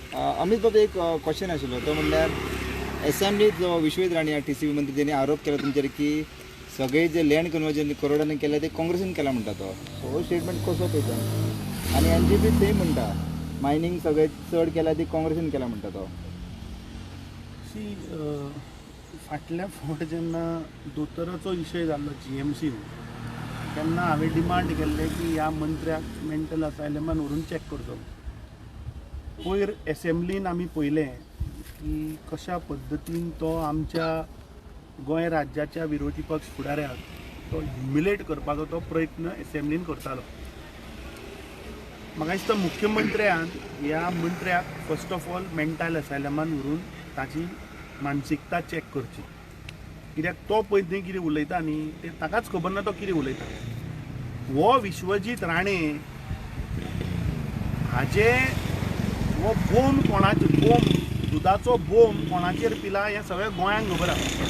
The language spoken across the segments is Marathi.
अमित बाबा, एक क्वेश्चन आशिल्लो तो म्हणल्यार असेंब्लीत जो विश्वजीत राणे TCP मंत्री त्यांनी आरोप केला तुमचेर की सगळे जे लँड कन्वर्जन करोडांनी केले ते काँग्रेसीन केला म्हणटा तो हो स्टेटमेंट कसो पळयता आनी NGP ते म्हणटा मायनींग सगळे चड केला ती काँग्रेसीन केला म्हणटा तो सी फाटल्या फावट जेन्ना दोतोराचो विशय जाल्लो GMC तेन्ना हांवें डिमांड केल्लें की ह्या मंत्र्याक मेंटल असायलमान व्हरून चॅक करचो. पयर एसेंब्लीन आमी पळयलें की कशा पद्दतीन तो आमच्या गोंय राज्याच्या विरोधी पक्ष फुडाऱ्याक तो ह्युमिलेट करपाचो तो प्रयत्न एसेंब्लीन करतालो. म्हाका दिसता मुख्यमंत्र्यान ह्या मंत्र्याक फर्स्ट ऑफ ऑल मेंटल असायलमान व्हरून ताची मानसिकता चॅक करची. कित्याक तो पळय कितें उलयता न्ही तें ताकाच खबर ना तो कितें उलयता. हो विश्वजीत राणे हाजे हो बोम कोणाचे बोम दुदाचो बोम कोणाचेर पिला हें सगळें गोंयांक खबर आसा.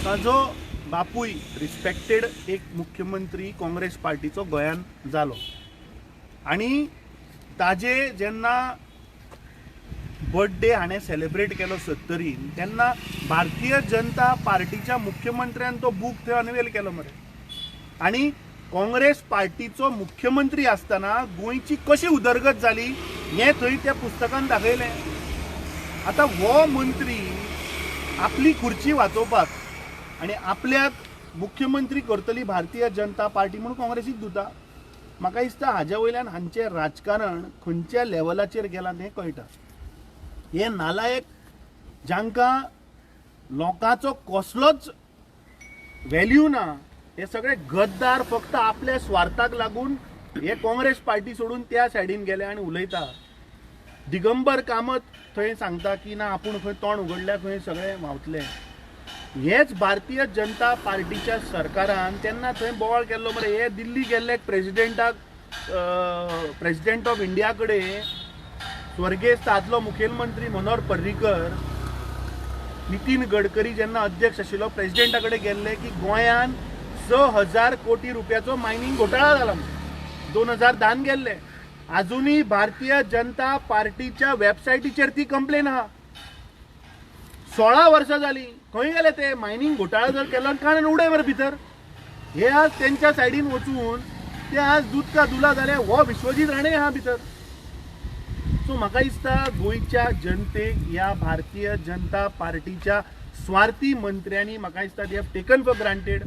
ताजो बापूय रिस्पेक्टेड एक मुख्यमंत्री काँग्रेस पार्टीचो गोंयान जालो आनी ताजे जेन्ना बर्थडे हाणें सेलिब्रेट केलो 70रीन तेन्ना भारतीय जनता पार्टीच्या मुख्यमंत्र्यान तो बूक थंय अनवेल केलो मरे. आनी काँग्रेस पार्टीचो मुख्यमंत्री आसतना गोंयची कशी उदरगत जाली हें थंय त्या पुस्तकान दाखयलें. आतां हो मंत्री आपली खुर्ची वाचोवपाक आनी आपल्याक मुख्यमंत्री करतली भारतीय जनता पार्टी म्हणून काँग्रेसीक दिता. म्हाका दिसता हाज्या वयल्यान हांचें राजकारण खंयच्या लेवलाचेर गेलां तें कळटा. हे नालायक जांकां लोकांचो कसलोच व्हॅल्यू ना हे सगळे गद्दार फक्त आपल्या स्वार्थाक लागून हे काँग्रेस पार्टी सोडून त्या सायडीन गेले आनी उलयता. दिगंबर कामत थंय सांगता की ना आपूण खंय तोंड उगडल्या खंय सगळे व्हांवतले. हेच भारतीय जनता पार्टीच्या सरकारान तेन्ना थंय बोवाळ केल्लो मरे. हे दिल्ली गेल्ले प्रेसिडेंट ऑफ इंडिया कडेन स्वर्गेस्त आदलो मुखेलमंत्री मनोहर पर्रीकर नितीन गडकरी जेन्ना अध्यक्ष आशिल्लो प्रेसिडेंटा कडेन गेल्ले की गोंयान 6,000 कोटी रुपयाचो मायनींग घोटाळा जाला. 2010 गेल्ले. अजूनही भारतीय जनता पार्टीच्या वेबसायटीचेर ती कंप्लेन आहा. 16 वर्सां जाली. खंय गेले ते मायनींग घोटाळा जर केलो कारण उडे मरे भितर. हे आज तेंच्या सायडीन वचून ते आज दूध का दुला जाले. हो विश्वजीत राणे आहा भितर. सो म्हाका दिसता गोंयच्या जनतेक ह्या भारतीय जनता पार्टीच्या स्वार्थी मंत्र्यांनी म्हाका दिसता they have taken for granted.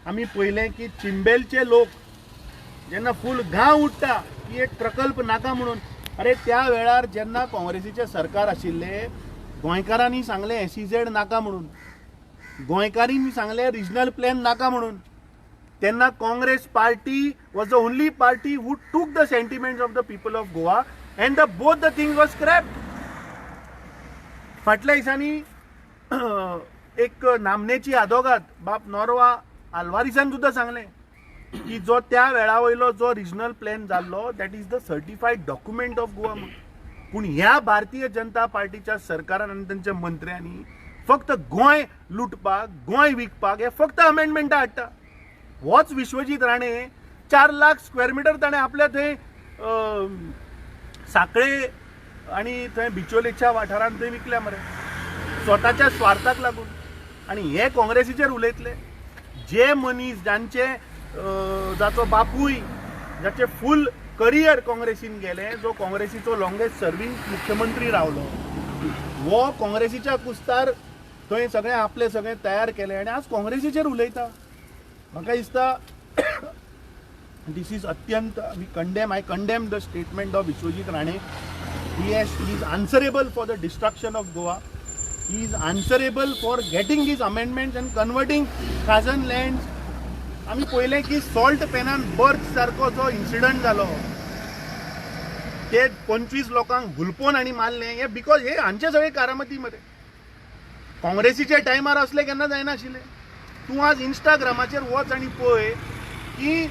आमी पळयलें की चिंबेलचे लोक जेन्ना फूल गांव उठता की एक प्रकल्प नाका म्हणून. अरे त्या वेळार जेन्ना काँग्रेसीचे सरकार आशिल्ले गोंयकारांनी सांगले SEZ नाका म्हणून. गोंयकारांनी सांगले रिजनल प्लॅन नाका म्हणून. तेन्ना Congress party was the only party who took the sentiments of the people of Goa and both the things were scrapped. फाटल्या दिसांनी एक नामनेची आदोगाद बाप नॉर्वा आल्वारिसान सुद्धा सांगले की जो त्या वेळा वयलो जो रिजनल प्लॅन जाल्लो that is the certified document of Goa म्हणून. पूण ह्या भारतीय जनता पार्टीच्या सरकारान आनी तांच्या मंत्र्यांनी फक्त गोंय लुटपाक गोंय विकपाक हे फक्त अमेंडमेंटां हाडटा. होच विश्वजीत राणे 4 लाख स्क्वेअर मिटर ताणें आपल्या थंय साखळे आणि थंय बिचोलेच्या वाठारांत थंय विकल्या मरे स्वताच्या स्वार्थाक लागून. आणि हे काँग्रेसीचेर उलयतले जे मनीस जांचे जाचो बापूय जाचे फूल करियर काँग्रेसीन गेले जो काँग्रेसीचो लॉंगेस्ट सर्वींग मुख्यमंत्री रावलो वो काँग्रेसीच्या कुस्तार थंय सगळे आपले सगळे तयार केले आनी आज काँग्रेसीचेर उलयता. म्हाका दिसता this is अत्यंत I condemn the statement of Vishwajit Rane. He is answerable for the destruction of Goa. He is answerable for getting these amendments and converting Khazan lands. आम्ही पहिले की सॉल्ट पेनान बर्थ सारको जो इन्सिडंट जालो ते 25 लोकांक हुलपोन आणि मारले हे बिकॉज हे हांचे सगळे कारामती मध्ये. काँग्रेसीच्या टायमार असले केन्ना जायनाशिल्ले. तूं आज इंस्टाग्रामाचेर वच आनी पळय की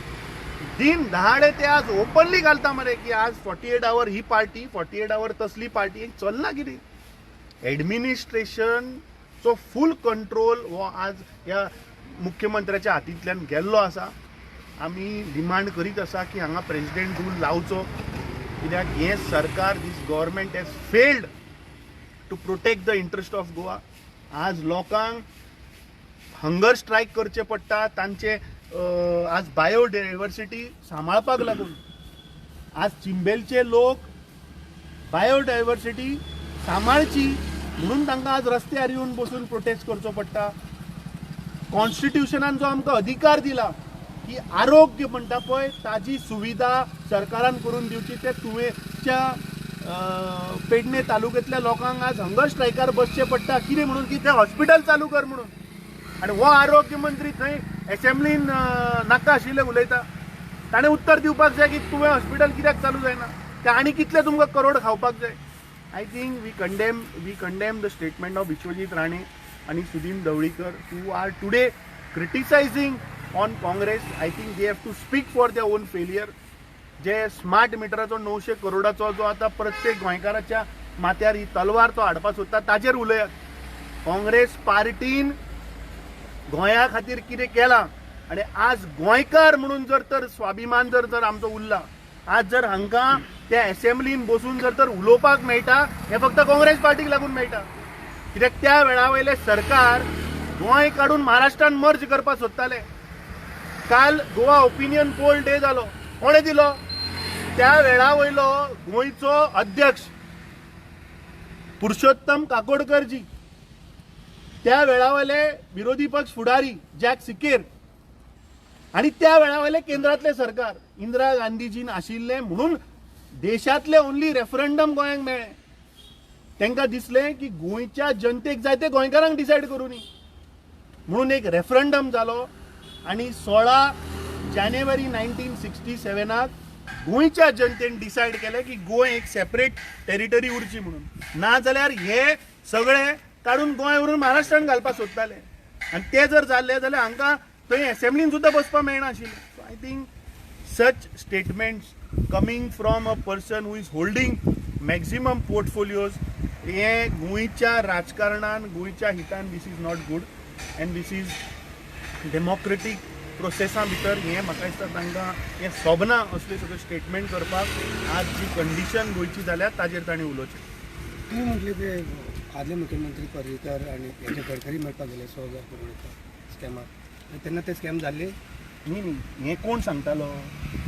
दिन दहाडे ते आज ओपनली घालता मरे की आज 48 आवर ही पार्टी 48 आवर तसली पार्टी चलना कितें. एडमिनिस्ट्रेशनचो फूल कंट्रोल हो आज ह्या मुख्यमंत्र्याच्या हातींतल्यान गेल्लो आसा. आमी डिमांड करीत आसा की हांगा प्रेसिडेंट रूल लावचो कित्याक हे सरकार this government has failed to protect the interest of Goa. आज लोकांक हंगर स्ट्रायक करचे पडटा तांचे आज बायोडायवर्सिटी सांबाळपाक लागून. आज चिंबेलचे लोक बायोडायवर्सिटी सांबाळची म्हणून तांकां आज रस्त्यार येवन बसून प्रोटेस्ट करचो पडटा. कॉन्स्टिट्युशनान जो आमकां अधिकार दिला की आरोग्य म्हणटा पळय ताजी सुविधा सरकारान करून दिवची, ते तुवेच्या पेडणे तालुक्यांतल्या लोकांक आज हंगर स्ट्रायकार बसचे पडटा. कितें म्हणून की ते हॉस्पिटल चालू कर म्हणून. आनी हो आरोग्य मंत्री थंय एसेंब्लीन नाका आशिल्ले उलयता. ताणें उत्तर दिवपाक जाय की तुवें हॉस्पिटल कित्याक चालू जायना, ते आनी कितले तुमकां करोड खावपाक जाय. I think we condemn the statement of Vishwajit Rane आणि Sudin Dhavalikar who are today criticizing on Congress. I think they have to speak for their own failure. जे स्मार्ट मिटराचो 900 करोडाचो जो आता प्रत्येक गोंयकाराच्या माथ्यार ही तलवार तो हाडपाक सोदता ताजेर उलयात. काँग्रेस पार्टीन गोंया खातीर कितें केलां आनी आज गोंयकार म्हणून जर तर स्वाभिमान जर आमचो उरला, आज जर हांकां त्या एसेंब्लीन बसून जर तर उलोवपाक मेळटा हें फक्त काँग्रेस पार्टीक लागून मेळटा. कित्याक त्या वेळा वयले सरकार गोंय काडून महाराष्ट्रान मर्ज करपाक सोदताले. काल गोवा ओपिनियन पोल डे जालो, कोणें दिलो? त्या वेळा वयलो गोंयचो अध्यक्ष पुरुषोत्तम काकोडकरजी, त्या वेळा वयले विरोधी पक्ष फुडारी जॅक सिकेर आणि त्या वेळा वयले केंद्रातले सरकार इंदिरा गांधीजीन आशिल्ले म्हणून देशातले ओन्ली रेफरंडम गोंयांक मेळ्ळे. तांकां दिसलें की गोंयच्या जनतेक जाय ते गोंयकारांक डिसायड करूनी म्हणून एक रेफरंडम जालो आणि 16 जानेवारी 1967 गोंयच्या जनतेन डिसायड केलें की गोंय एक सेपरेट टेरिटरी उरची म्हणून. ना जाल्यार हे सगळे काडून गोंय व्हरून महाराष्ट्रान घालपाक सोदताले आनी ते जर जाल्ले जाल्यार हांकां थंय एसेंब्लीन सुद्दां बसपाक मेळना आशिल्लें. So I think such statements coming from a person who is holding maximum portfolios हे गोंयच्या राजकारणान गोंयच्या हितान this is not good and this is democratic प्रोसेसा भितर हें म्हाका दिसता तांकां हें सोबना असले सगळे स्टेटमेंट करपाक. आज जी कंडिशन गोंयची जाल्या ताजेर ताणें उलोवचें. तुम्ही म्हटले ते आदले मुख्यमंत्री पर्रीकर आणि याचे गडकरी मेळपाक गेले 6,000 करोड स्कॅमात, तेन्ना ते स्कॅम जाल्ले न्ही. हें कोण सांगतालो?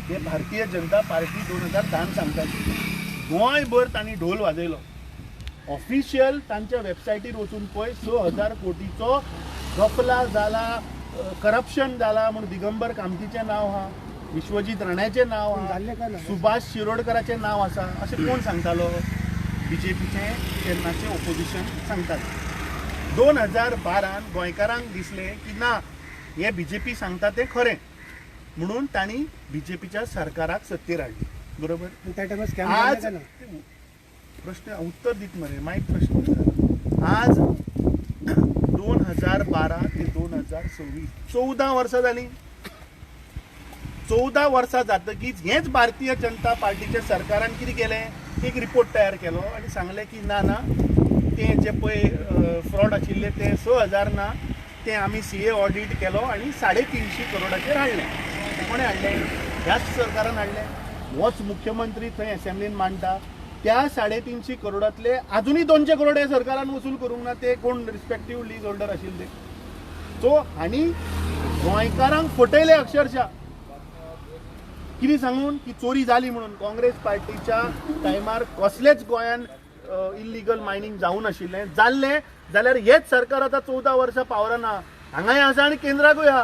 हें भारतीय जनता पार्टी 2010 सांगताली. गोंयभर तांणी ढोल वाजयलो. ऑफिशियल तांच्या वेबसायटीर वचून पळय 6,000 कोटीचो गफला जाला, करप्शन जाला म्हणून दिगंबर कामतीचें नांव आहा, विश्वजीत राण्याचें नांव आहा, सुभाष शिरोडकराचें नांव आसा. अशें कोण सांगतालो? बीजेपीचे तेन्नाचे ओपोजिशन सांगताले. 2012 गोंयकारांक दिसलें की ना हे बीजेपी सांगता तें खरें म्हणून तांणी बीजेपीच्या सरकाराक सत्तेर हाडली. बरोबर. त्या टायमार स्कॅम आज जाले प्रश्न उत्तर दीत मरे माहीत प्रश्न. आज 2012 ते 2026 14 वर्सां जालीं. 14 वर्सां जातकीच हेच भारतीय जनता पार्टीच्या सरकारान कितें केलें? एक रिपोर्ट तयार केलो आनी सांगलें की ना ते जे पळय फ्रॉड आशिल्ले ते 6,000 ना, ते आमी सीए ऑडिट केलो आणि 350 करोडाचेर हाडलें. कोणें हाडलें? ह्याच सरकारान हाडलें. होच मुख्यमंत्री थंय एसेंब्लीन मांडटा. त्या 350 करोडातले अजूनही 200 करोड हे सरकारान वसूल करूंक ना. ते कोण रिस्पेक्टीव लीज होल्डर आशिल्ले. सो आनी गोंयकारांक फटयले अक्षरशः. कितें सांगून की चोरी जाली म्हणून. काँग्रेस पार्टीच्या टायमार कसलेच गोंयान इल्लीगल मायनींग जावं नाशिल्लें. जाल्लें जाल्यार हेच सरकार आतां 14 वर्सां पावराना. हांगाय आसा आनी केंद्राकूय आहा.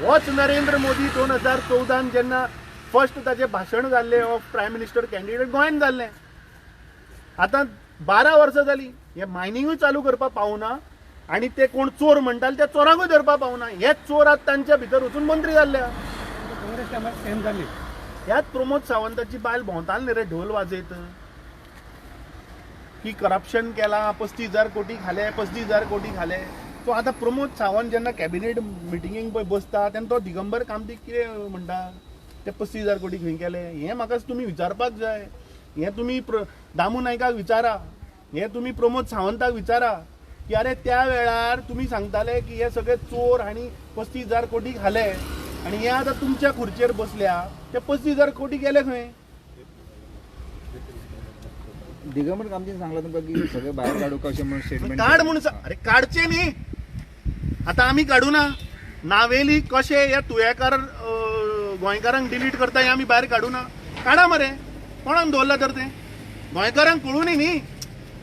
होच नरेंद्र मोदी 2014 जेन्ना फर्स्ट ताचें भाशण जाल्लें ऑफ प्रायम मिनिस्टर कॅन्डिडेट गोंयान जाल्लें. आतां 12 वर्सां जालीं हे मायनिंगूय चालू करपाक पावना आनी ते कोण चोर म्हणटाले त्या चोरांकूय धरपाक पावना. हेच चोर आतां तांच्या भितर वचून मंत्री जाल्ले. काँग्रेस टायमार स्कॅम जाल्ली. ह्याच प्रमोद सावंताची बायल भोंवताली न्ही रे ढोल वाजयत की करप्शन केलां, 35,000 कोटी खाले, 35,000 कोटी खाले. सो आतां प्रमोद सावंत जेन्ना कॅबिनेट मिटिंगेक पळय बसता तेन्ना तो दिगंबर कामतीक कितें म्हणटा? ते 35,000 कोटी खंय केले? हें म्हाका तुमी विचारपाक जाय. हें तुमी दामू नायकाक विचारा, हें तुमी प्रमोद सावंताक विचारा की अरे त्या वेळार तुमी सांगताले की हे सगळे चोर आनी 35,000 कोटी खाले आनी हे आतां तुमच्या खुर्चेर बसल्या. ते 35,000 कोटी गेले खंय? दिगंबर कामतीन सांगला तुमका की सगळे बाहेर काढू कशें म्हणून स्टेटमेंट काढ म्हणून अरे काढचे न्ही आता आम्ही काढू ना नावेली कशे या तुयेकार गोंयकारांक डिलीट करता हे आमी भायर काडू ना काडा मरे कोणाक दवरला तर ते गोंयकारांक कळूनी न्ही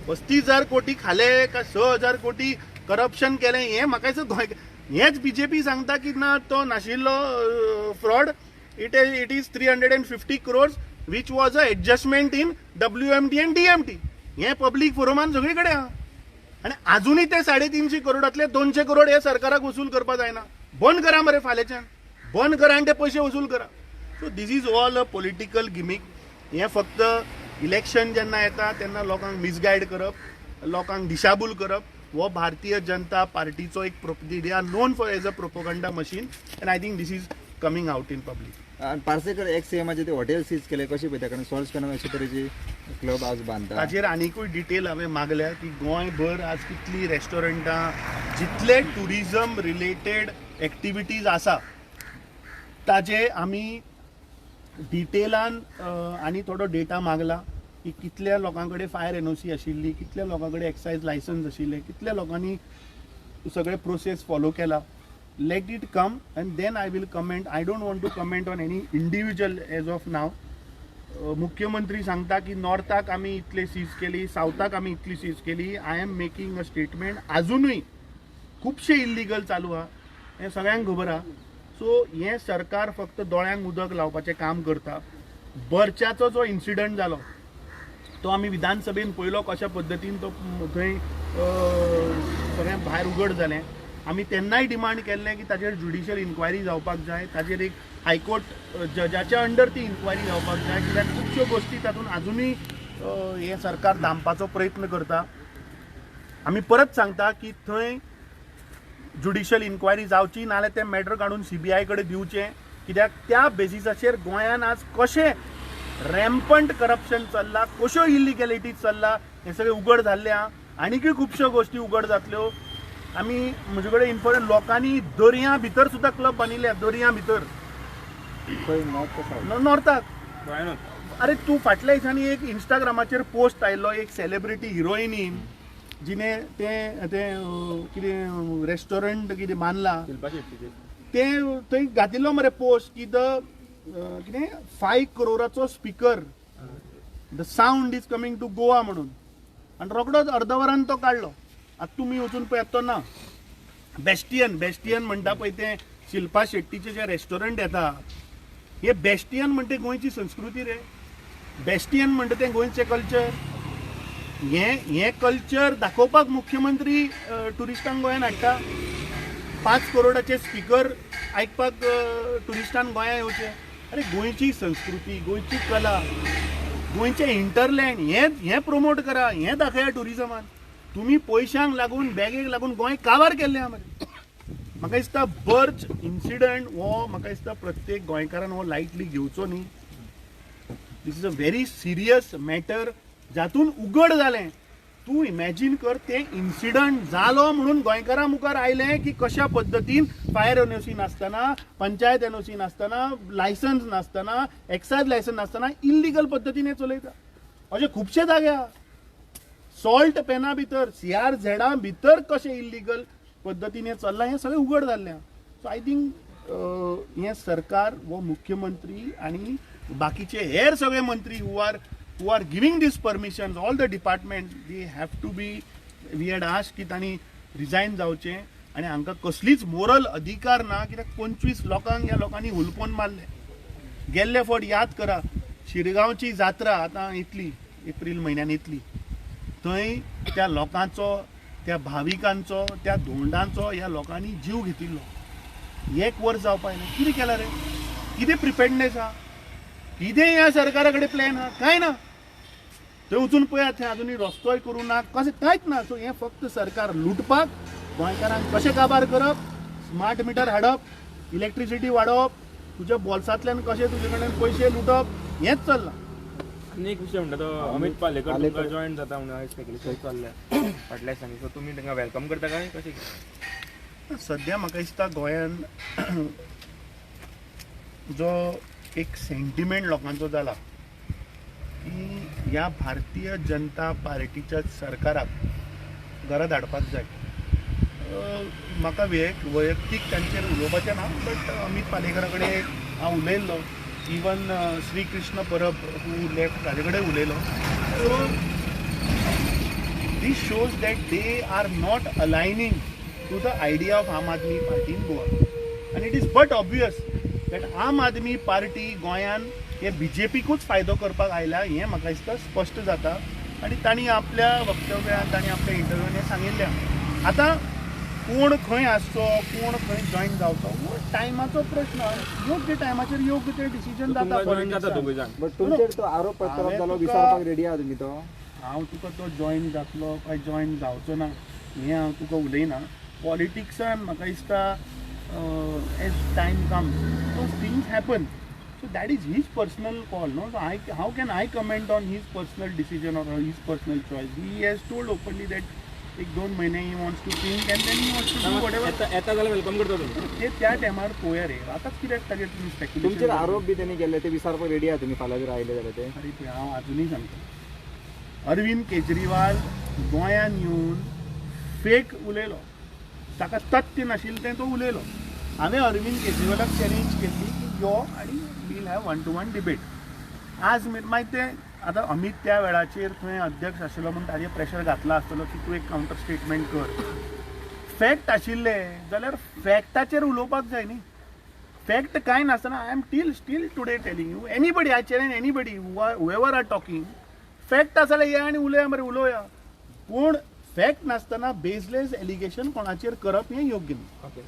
35,000 कोटी खाले का 6,000 कोटी करप्शन केलें हें म्हाका दिसता गोंय हेच बीजेपी सांगता की ना तो नाशिल्लो fraud it is 350 crores which was a adjustment in WMT end DMT हें पब्लीक फोरमान सगळे कडेन आहा आणि अजूनही ते 350 करोडातले 200 करोड हे सरकाराक वसूल करपा जायना बंद करा मरे फाल्याच्यान बंद करा आणि ते पैसे वसूल करा so this is all a political gimmick हे फक्त इलेक्शन जेन्ना येता तेन्ना लोकांक मिसगायड करप लोकांक दिशाभूल करप हो भारतीय जनता पार्टीचो एक they are non for as a propaganda machine and I think this is coming out in public आणि पार्सेकर एक्स सीएमाचे ते हॉटेल सीज केले कशें पळयता कारण सॉल्स करणं अशे तरेची क्लब आज बांधता ताजेर आनीकूय डिटेल हांवें मागल्या की गोंयभर आज कितली रेस्टॉरंटां जितले टुरिजम रिलेटेड एक्टिविटीज आसा ताजे आमी डिटेलान आनी थोडो डेटा मागला की कितल्या लोकां कडेन फायर NOC आशिल्ली कितल्या लोकां कडेन एक्सायज लायसन्स आशिल्ले कितल्या लोकांनी सगळे प्रोसेस फॉलो केला let it come and then I will comment. I don't want to comment on any individual as of now. मुख्यमंत्री सांगता की नॉर्थाक आमी इतले सीज केली सावथाक आमी इतली सीज केली I am making a statement अजूनही खुबशे इल्लिगल चालू आहा हें सगळ्यांक खबर आहा सो हें सरकार फक्त दोळ्यांक उदक लावपाचें काम करता बर्च्याचो जो इन्सिडंट जालो तो आमी विधानसभेन पळयलो कशा पद्दतीन तो थंय सगळें भायर उगड जालें आमी तेन्नाय डिमांड केल्लें की ताजेर ज्युडिशियल इन्क्वायरी जावपाक जाय ताजेर एक हायकोर्ट जजाच्या अंडर ती इन्क्वायरी जावपाक जाय कित्याक खुबश्यो गोश्टी तातूंत अजुनूय हें सरकार दामपाचो प्रयत्न करता आमी परत सांगता की थंय ज्युडिशियल इन्क्वायरी जावची नाल्यार तें मॅटर काडून CBI कडेन दिवचें कित्याक त्या बेसिसाचेर गोंयांत आज कशें रॅम्पंट करप्शन चल्लां कश्यो इलिगॅलिटीज चल्ला हें सगळें उगड जाल्लें आहा आनीकूय खुबश्यो गोश्टी उगड जातल्यो आमी म्हजे कडेन इन्फॉर्मेशन लोकांनी दर्या भितर सुद्दां क्लब बांदिल्ल्या दर्या भितर नॉर्थाक अरे तूं फाटल्या दिसांनी एक इंस्टाग्रामाचेर पोस्ट आयिल्लो एक सेलिब्रिटी हिरोइनीन जिने तें कितें रेस्टॉरंट कितें बांदलां तें थंय घातिल्लो मरे पोस्ट की कितें 5 करोडाचो speaker the sound is coming to Goa म्हणून आनी रोखडोच अर्द वरान तो काडलो आतां तुमी वचून पळय तो ना बेस्टियन म्हणटा पळय तें शिल्पा शेट्टीचें जें रेस्टॉरंट येता हे बेस्टियन म्हणटा गोंयची संस्कृती रे बेस्टियन म्हणटा तें गोंयचें कल्चर हें कल्चर दाखोवपाक मुख्यमंत्री टुरिस्टांक गोंयांत हाडटा 5 करोडाचे स्पिकर आयकपाक टुरिस्टांक गोंयां येवचे अरे गोंयची संस्कृती गोंयची कला गोंयचें हिंटरलँड हें प्रमोट करा हें दाखया टुरिजमान तुमी पयशांक लागून बॅगेक लागून गोंय काबार केल्लें आहा मरे म्हाका दिसता बर्च इन्सिडंट हो म्हाका दिसता प्रत्येक गोंयकारान हो लायटली घेवचो न्ही this is a very serious matter जातून उगड जालें तूं इमॅजीन कर तें इन्सिडंट जालो म्हणून गोंयकारां मुखार आयलें की कशा पद्दतीन फायर NOC नासतना पंचायत NOC नासतना लायसन्स नासतना एक्सायज लायसन्स नासतना इल्लिगल पद्दतीन हें चलयता अशे खुबशे जागे आहा सॉल्ट पेना भितर CRZ भितर कशें इल्लिगल पद्दतीन हें चल्लां हें सगळें उगड जाल्लें आहा सो आय थिंक हें सरकार हो मुख्यमंत्री आनी बाकीचे हेर सगळे मंत्री who are giving these permissions, all the departments, they have to be, we had asked की तांणी रिजायन जावचें आनी हांकां कसलीच मोरल अधिकार ना कित्याक 25 लोकांक ह्या लोकांनी हुलपोन मारले गेल्ले फावट याद करा शिरगांवची जात्रा आतां येतली एप्रील म्हयन्यान येतली थंय त्या लोकांचो त्या भाविकांचो त्या धोंडांचो ह्या लोकांनी जीव घेतिल्लो 1 वर्स जावपाक ना कितें केलां रे कितें प्रिपेर्डनेस आहा कितें ह्या सरकारा कडेन प्लॅन आहा कांय ना थंय वचून पळयात थंय अजुनूय रस्तोय करूं ना कशें कांयच ना सो हें फक्त सरकार लुटपाक गोंयकारांक कशें काबार करप स्मार्ट मिटर हाडप इलेक्ट्रिसिटी वाडोवप तुज्या बोल्सांतल्यान कशें तुजे कडेन पयशे लुटप हेंच चल्लां आनी एक विशय म्हणटा तो अमित पालेकर जॉयन जाता म्हणून स्पेक्युलेशन चल्ल्या फाटल्या दिसांनी सो तुमी तांकां वेलकम करता काय कशें सद्या म्हाका दिसता गोंयान जो एक सेंटिमेंट लोकांचो जाला की ह्या भारतीय जनता पार्टीच्या सरकाराक घरा धाडपाक जाय. म्हाका वैयक्तीक तांचेर उलोवपाचें ना, बट अमित पालेकरा कडेन हांव उलयल्लो, even Shri Krishna Parab who left ताजे कडेन उलयलो. So this shows that they are not aligning to the idea of Aam Aadmi Party in Goa. आनी it is but obvious that Aam Aadmi party गोंयान हे बीजेपीकूच फायदो करपाक आयल्या हें म्हाका दिसता स्पश्ट जाता. आनी तांणी आपल्या वक्तव्यान तांणी आपल्या इंटरव्यून हें सांगिल्लें. आतां कोण खंय आसचो, कोण खंय जॉयन जावचो हो टायमाचो प्रश्न. योग्य टायमाचेर योग्य ते डिसिजन जाता. बट तुमचेर तो आरोप प्रत्यारोप जालो, विचारपाक रेडी आहा तुमी तो? हांव तुका तो जॉयन जातलो काय जॉयन जावचो ना हें हांव तुका उलयना. पॉलिटिक्सान म्हाका दिसता as time comes those things happen. So that is his personal call, no? So how can I comment on his personal decision or his personal choice? He has told openly that एक 2 महिने he wants to think and then he wants to do whatever. येता जाल्यार वेलकम करता तुमी. ते त्या टायमार पळोवया रे. आतांच कित्याक ताजेर तुमी स्पेक्युलेशन. तुमचेर आरोप बी त्यांनी केले ते विचारपाक रेडी आहा तुमी फाल्यां जर आयले जाल्यार ते? अरे पळय हांव अजुनूय सांगता, अरविंद केजरीवाल गोंयान येवन फेक उलयलो, ताका तथ्य नाशिल्लें तें तो उलयलो. हांवें अरविंद केजरीवालाक चॅलेंज केल्ली की यो आनी वील हॅव 1-to-1 डिबेट. आज मागीर तें आतां अमित त्या वेळाचेर थंय अध्यक्ष आशिल्लो म्हणून ताजेर प्रेशर घातला आसतलो की तूं एक कावंटर स्टेटमेंट कर. फॅक्ट आशिल्ले जाल्यार फॅक्टाचेर उलोवपाक जाय न्ही. फॅक्ट कांय नासतना I am still today telling you anybody, I challenge anybody whoever are talking. Fact आसा जाल्यार या आनी उलया मरे, उलोवया. पूण फॅक्ट नासतना बेजलेस एलिगेशन कोणाचेर करप हें योग्य न्ही.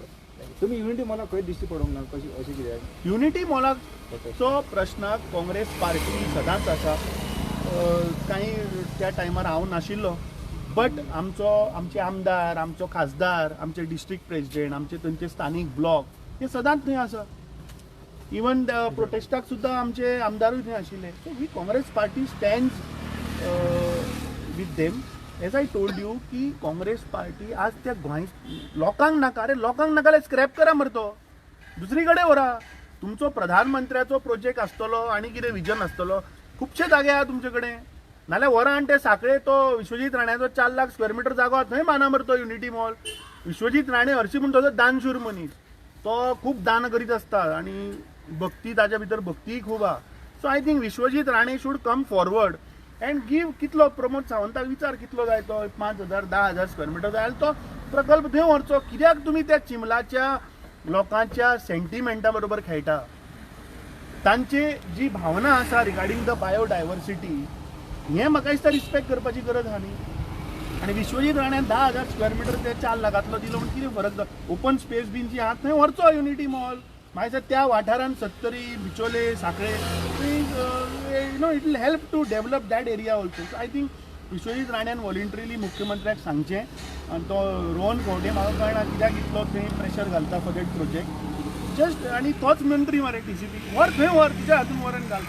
तुम्ही युनिटी मला खंय दिश्टी पडोंक ना कशी अशें कित्याक? युनिटी मॉलाचो प्रश्न काँग्रेस पार्टी सदांच आसा. काही त्या टायमार हांव नाशिल्लो, बट आमचे आमदार, आमचो खासदार, आमचे डिस्ट्रिक्ट प्रेसिडेंट, आमचे थंयचे स्थानीक ब्लॉक हे सदांच थंय आसा. इवन प्रोटेस्टाक सुद्दां आमचे आमदारूय थंय आशिल्ले. So we Congress party stands with them. As I told you की काँग्रेस पार्टी आज त्या गोंय लोकांक नाका. अरे लोकांक नाका जाल्यार स्क्रॅप करा मरे, तो दुसरी कडेन व्हरा. तुमचो प्रधानमंत्र्याचो प्रोजेक्ट आसतलो आनी कितें विजन आसतलो, खुबशे जागे आहा तुमचे कडेन, नाल्यार व्हरा आनी ते साखळे तो विश्वजीत राण्याचो 4 लाख स्क्वेअर मिटर जागो आहा थंय बांदा मरे तो युनिटी मॉल. विश्वजीत राणे हरशीं म्हणून तो दानशूर मनीस, तो खूब दान करीत आसता आनी भक्ती ताच्या भितर भक्तीय खूब आहा. So I think Vishwajit Rane should come forward and give कितलो प्रमोद सावंताक विचार कितलो जाय तो 5,000 10,000 स्क्वेअर मिटर जाय तो प्रकल्प थंय व्हरचो. कित्याक तुमी त्या चिमलाच्या लोकांच्या सेंटिमेंटा बरोबर खेळटा? तांची जी भावना आसा रिगार्डींग द बायोडायवर्सिटी हें म्हाका दिसता रिस्पेक्ट करपाची गरज आहा न्ही. आनी विश्वजीत राण्यान 10,000 स्क्वेअर मिटर ते 4 लाखांतलो दिलो म्हणून कितें फरक जाता? ओपन स्पेस बीन जी आहा थंय व्हरचो युनिटी मॉल. मागीर त्या वाठारांत Sattari, Bicholim, Sanquelim it will help to develop that area also. So I think Vishwajit राण्यान वॉलंटरीली मुख्यमंत्र्याक सांगचें. आनी तो रोहन खंवटे म्हाका कळना कित्याक इतलो थंय प्रेशर घालता फॉर दॅट प्रोजेक्ट. जस्ट आनी तोच मंत्री मरे TCP व्हर थंय व्हर, तुज्या हातून व्हर आनी घाल.